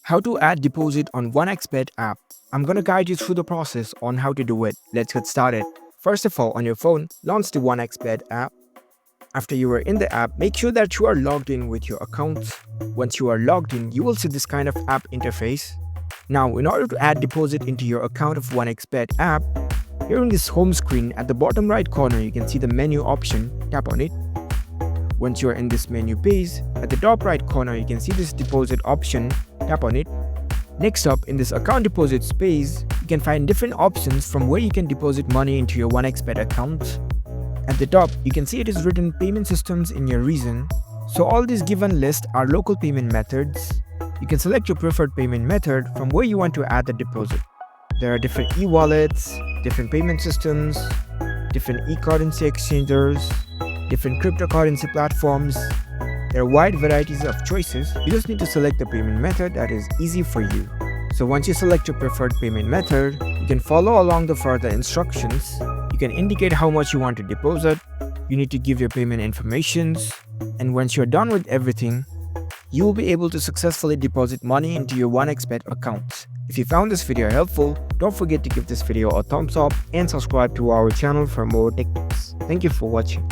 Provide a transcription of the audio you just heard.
How to add deposit on 1xBet app. I'm gonna guide you through the process on how to do it. Let's get started. First of all, on your phone, launch the 1xBet app. After you are in the app, make sure that you are logged in with your account. Once you are logged in, you will see this kind of app interface. Now, in order to add deposit into your account of 1xBet app, here in this home screen at the bottom right corner, you can see the menu option. Tap on it. Once you are in this menu page, at the top right corner, you can see this deposit option. Tap on it. Next up, in this account deposit space, you can find different options from where you can deposit money into your 1xBet account. At the top, you can see it is written payment systems in your region. So all these given list are local payment methods. You can select your preferred payment method from where you want to add the deposit. There are different e-wallets, different payment systems, different e-currency exchangers, different cryptocurrency platforms. There are wide varieties of choices. You just need to select the payment method that is easy for you. So once you select your preferred payment method, you can follow along the further instructions. You can indicate how much you want to deposit. You need to give your payment informations. And once you're done with everything, you will be able to successfully deposit money into your 1xBet account. If you found this video helpful, don't forget to give this video a thumbs up and subscribe to our channel for more tech tips. Thank you for watching.